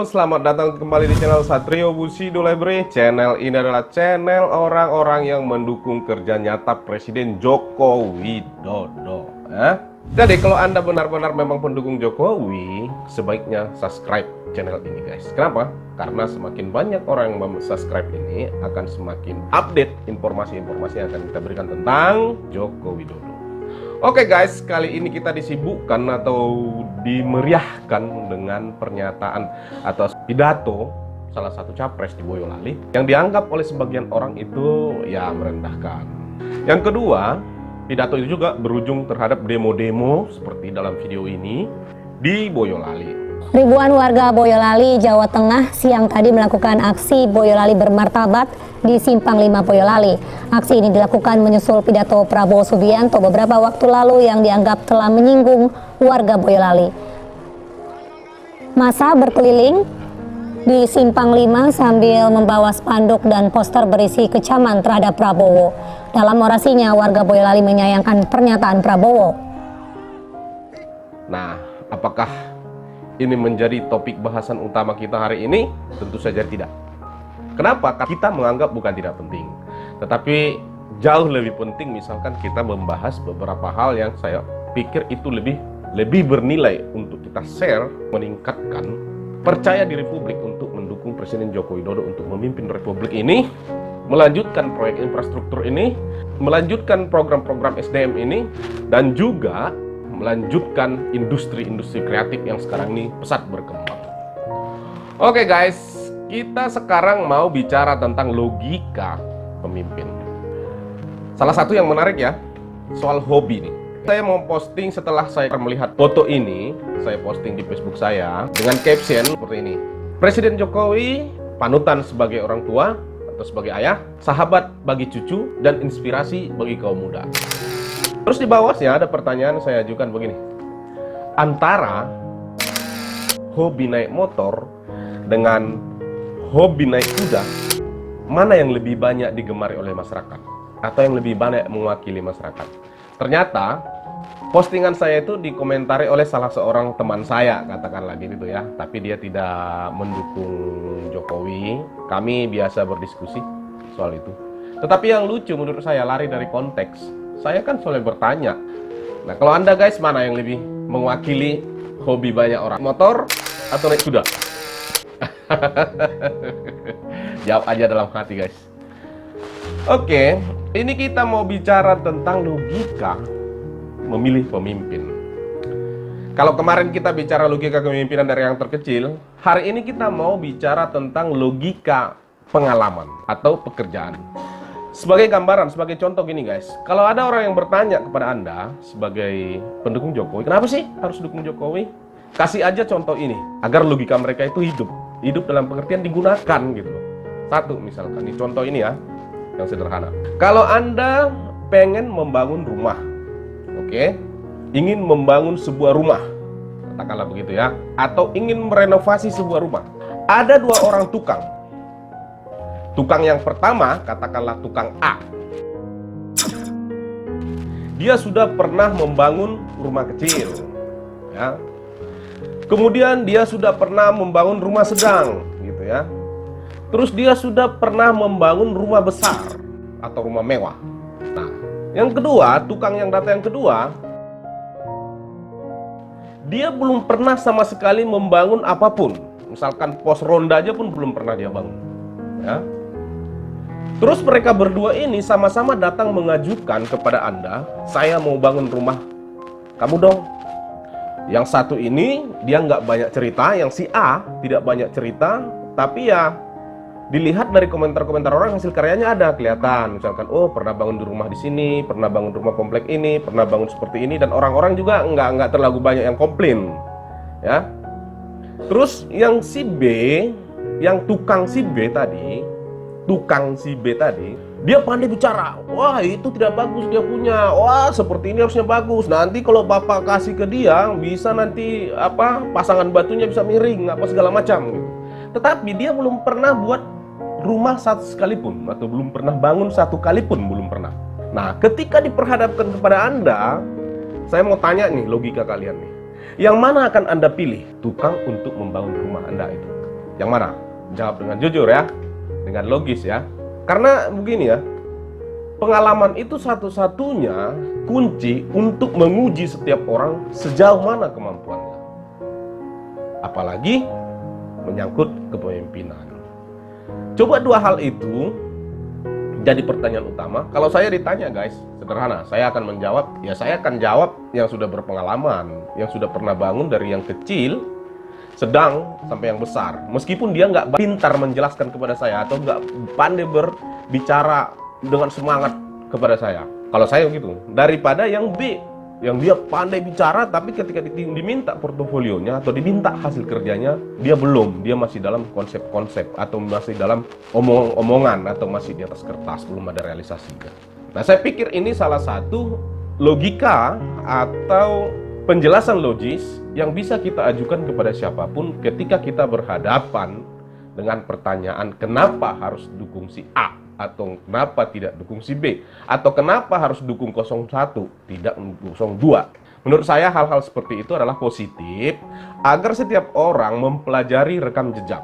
Halo, selamat datang kembali di channel Satrio Bushido Library. Channel ini adalah channel orang-orang yang mendukung kerja nyata Presiden Joko Widodo. Jadi kalau Anda benar-benar memang pendukung Jokowi, sebaiknya subscribe channel ini, guys. Kenapa? Karena semakin banyak orang yang subscribe ini, akan semakin update informasi-informasi yang akan kita berikan tentang Joko Widodo. Oke guys, kali ini kita disibukkan atau dimeriahkan dengan pernyataan atau pidato salah satu capres di Boyolali yang dianggap oleh sebagian orang itu ya merendahkan. Yang kedua, pidato itu juga berujung terhadap demo-demo seperti dalam video ini di Boyolali. Ribuan warga Boyolali, Jawa Tengah siang tadi melakukan aksi Boyolali bermartabat di Simpang 5 Boyolali. Aksi ini dilakukan menyusul pidato Prabowo Subianto beberapa waktu lalu yang dianggap telah menyinggung warga Boyolali. Massa berkeliling di Simpang 5 sambil membawa spanduk dan poster berisi kecaman terhadap Prabowo. Dalam orasinya, warga Boyolali menyayangkan pernyataan Prabowo. Nah, apakah ini menjadi topik bahasan utama kita hari ini? Tentu saja tidak. Kenapa? Kita menganggap bukan tidak penting, tetapi jauh lebih penting misalkan kita membahas beberapa hal yang saya pikir itu lebih bernilai untuk kita share, meningkatkan percaya diri publik untuk mendukung Presiden Joko Widodo untuk memimpin Republik ini, melanjutkan proyek infrastruktur ini, melanjutkan program-program SDM ini, dan juga melanjutkan industri-industri kreatif yang sekarang ini pesat berkembang. Oke guys, kita sekarang mau bicara tentang logika pemimpin. Salah satu yang menarik ya, soal hobi nih. Saya mau posting setelah saya melihat foto ini, saya posting di Facebook saya dengan caption seperti ini. Presiden Jokowi, panutan sebagai orang tua atau sebagai ayah, sahabat bagi cucu, dan inspirasi bagi kaum muda. Terus di bawahnya ada pertanyaan saya ajukan begini. Antara hobi naik motor dengan hobi naik kuda, mana yang lebih banyak digemari oleh masyarakat? Atau yang lebih banyak mewakili masyarakat? Ternyata postingan saya itu dikomentari oleh salah seorang teman saya, katakanlah gitu ya. Tapi dia tidak mendukung Jokowi. Kami biasa berdiskusi soal itu. Tetapi yang lucu menurut saya, lari dari konteks. Saya kan selalu bertanya. Nah, kalau Anda guys, mana yang lebih mewakili hobi banyak orang? Motor atau naik kuda? Jawab aja dalam hati guys. Oke, ini kita mau bicara tentang logika memilih pemimpin. Kalau kemarin kita bicara logika kepemimpinan dari yang terkecil, hari ini kita mau bicara tentang logika pengalaman atau pekerjaan. Sebagai gambaran, sebagai contoh gini guys, kalau ada orang yang bertanya kepada Anda sebagai pendukung Jokowi, kenapa sih harus dukung Jokowi? Kasih aja contoh ini, agar logika mereka itu hidup dalam pengertian digunakan gitu loh. Satu misalkan, ini contoh ini ya, yang sederhana. Kalau Anda pengen membangun rumah, oke, ingin membangun sebuah rumah, katakanlah begitu ya, atau ingin merenovasi sebuah rumah, ada dua orang tukang. Tukang yang pertama, katakanlah tukang A. Dia sudah pernah membangun rumah kecil, ya. Kemudian dia sudah pernah membangun rumah sedang, gitu ya. Terus dia sudah pernah membangun rumah besar atau rumah mewah. Nah, yang kedua, tukang yang datang yang kedua, dia belum pernah sama sekali membangun apapun. Misalkan pos ronda aja pun belum pernah dia bangun, ya. Terus mereka berdua ini sama-sama datang mengajukan kepada Anda, saya mau bangun rumah kamu dong. Yang satu ini dia nggak banyak cerita, yang si A tidak banyak cerita, tapi ya dilihat dari komentar-komentar orang hasil karyanya ada kelihatan. Misalkan, oh pernah bangun di rumah di sini, pernah bangun rumah komplek ini, pernah bangun seperti ini, dan orang-orang juga nggak terlalu banyak yang komplain, ya. Terus yang si B, yang tukang si B tadi, dia pandai bicara. Wah, itu tidak bagus dia punya. Wah, seperti ini harusnya bagus. Nanti kalau bapak kasih ke dia, bisa nanti pasangan batunya bisa miring, segala macam gitu. Tetapi dia belum pernah buat rumah satu sekalipun, atau belum pernah bangun satu kali pun, belum pernah. Nah, ketika diperhadapkan kepada Anda, saya mau tanya nih, logika kalian nih. Yang mana akan Anda pilih? Tukang untuk membangun rumah Anda itu. Yang mana? Jawab dengan jujur ya, dengan logis ya. Karena begini ya, pengalaman itu satu-satunya kunci untuk menguji setiap orang sejauh mana kemampuannya. Apalagi menyangkut kepemimpinan. Coba dua hal itu jadi pertanyaan utama. Kalau saya ditanya guys, sederhana, saya akan menjawab, ya saya akan jawab yang sudah berpengalaman, yang sudah pernah bangun dari yang kecil, sedang, sampai yang besar. Meskipun dia nggak pintar menjelaskan kepada saya atau nggak pandai berbicara dengan semangat kepada saya. Kalau saya begitu, daripada yang B, yang dia pandai bicara tapi ketika diminta portofolionya atau diminta hasil kerjanya, dia masih dalam konsep-konsep atau masih dalam omong-omongan atau masih di atas kertas, belum ada realisasinya. Nah, saya pikir ini salah satu logika atau penjelasan logis yang bisa kita ajukan kepada siapapun ketika kita berhadapan dengan pertanyaan kenapa harus dukung si A, atau kenapa tidak dukung si B, atau kenapa harus dukung 01 tidak 02. Menurut saya hal-hal seperti itu adalah positif agar setiap orang mempelajari rekam jejak.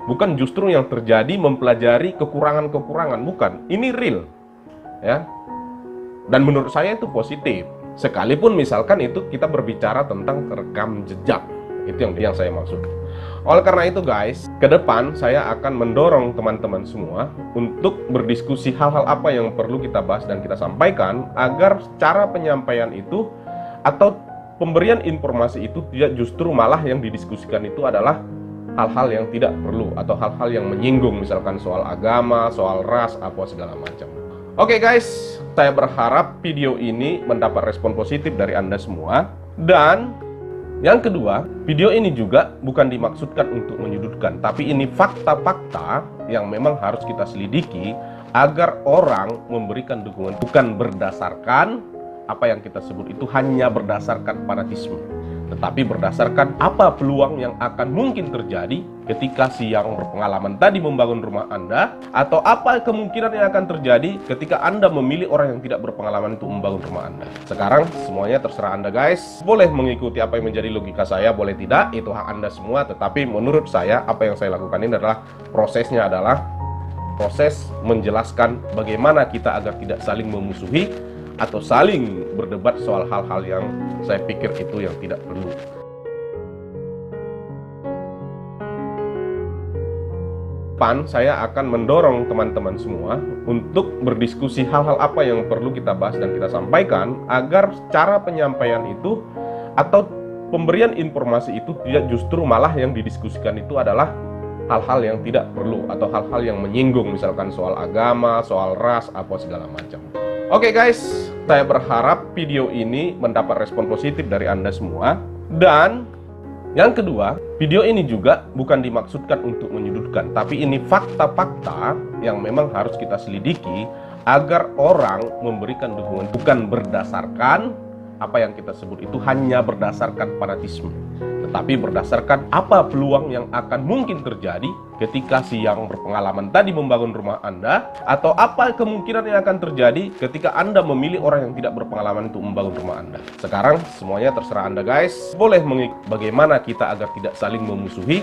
Bukan justru yang terjadi mempelajari kekurangan-kekurangan, bukan. Ini real. Ya. Dan menurut saya itu positif. Sekalipun misalkan itu kita berbicara tentang rekam jejak. Itu yang saya maksud. Oleh karena itu guys, ke depan saya akan mendorong teman-teman semua untuk berdiskusi hal-hal apa yang perlu kita bahas dan kita sampaikan agar cara penyampaian itu atau pemberian informasi itu tidak justru malah yang didiskusikan itu adalah hal-hal yang tidak perlu atau hal-hal yang menyinggung, misalkan soal agama, soal ras, apa segala macam. Oke guys, saya berharap video ini mendapat respon positif dari Anda semua. Dan yang kedua, video ini juga bukan dimaksudkan untuk menyudutkan, tapi ini fakta-fakta yang memang harus kita selidiki agar orang memberikan dukungan, bukan berdasarkan apa yang kita sebut itu hanya berdasarkan fanatisme, tetapi berdasarkan apa peluang yang akan mungkin terjadi ketika si yang berpengalaman tadi membangun rumah Anda, atau apa kemungkinan yang akan terjadi ketika Anda memilih orang yang tidak berpengalaman untuk membangun rumah Anda. Sekarang semuanya terserah Anda guys. Boleh mengikuti apa yang menjadi logika saya, boleh tidak, itu hak Anda semua. Tetapi menurut saya apa yang saya lakukan ini adalah prosesnya adalah proses menjelaskan bagaimana kita agar tidak saling memusuhi atau saling berdebat soal hal-hal yang saya pikir itu yang tidak perlu. Saya akan mendorong teman-teman semua untuk berdiskusi hal-hal apa yang perlu kita bahas dan kita sampaikan agar cara penyampaian itu atau pemberian informasi itu tidak justru malah yang didiskusikan itu adalah hal-hal yang tidak perlu atau hal-hal yang menyinggung, misalkan soal agama, soal ras, apa segala macam. Oke guys, saya berharap video ini mendapat respon positif dari Anda semua. Dan yang kedua, video ini juga bukan dimaksudkan untuk menyudutkan, tapi ini fakta-fakta yang memang harus kita selidiki agar orang memberikan dukungan, bukan berdasarkan apa yang kita sebut itu hanya berdasarkan fanatisme, tetapi berdasarkan apa peluang yang akan mungkin terjadi ketika si yang berpengalaman tadi membangun rumah Anda, atau apa kemungkinan yang akan terjadi ketika Anda memilih orang yang tidak berpengalaman untuk membangun rumah Anda. Sekarang semuanya terserah Anda guys. Boleh mengikuti bagaimana kita agar tidak saling memusuhi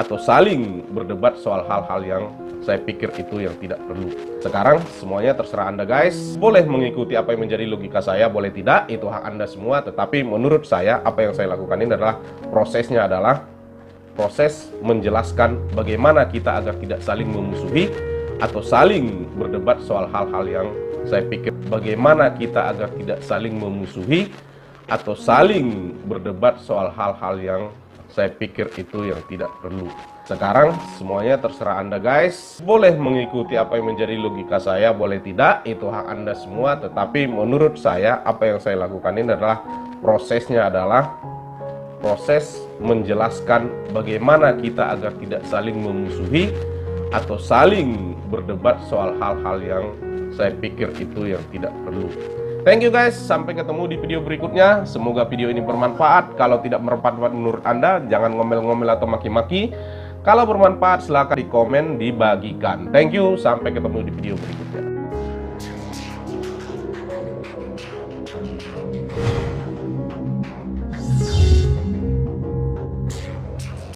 atau saling berdebat soal hal-hal yang saya pikir itu yang tidak perlu. Sekarang semuanya terserah Anda guys. Boleh mengikuti apa yang menjadi logika saya, boleh tidak, itu hak Anda semua. Tetapi menurut saya apa yang saya lakukan ini adalah prosesnya adalah proses menjelaskan bagaimana kita agar tidak saling memusuhi atau saling berdebat soal hal-hal yang saya pikir bagaimana kita agar tidak saling memusuhi atau saling berdebat soal hal-hal yang saya pikir itu yang tidak perlu. Sekarang semuanya terserah Anda guys. Boleh mengikuti apa yang menjadi logika saya, boleh tidak, itu hak Anda semua. Tetapi menurut saya apa yang saya lakukan ini adalah prosesnya adalah proses menjelaskan bagaimana kita agar tidak saling memusuhi atau saling berdebat soal hal-hal yang saya pikir itu yang tidak perlu. Thank you guys, sampai ketemu di video berikutnya. Semoga video ini bermanfaat. Kalau tidak bermanfaat menurut Anda, jangan ngomel-ngomel atau maki-maki. Kalau bermanfaat silahkan di komen, dibagikan. Thank you, sampai ketemu di video berikutnya.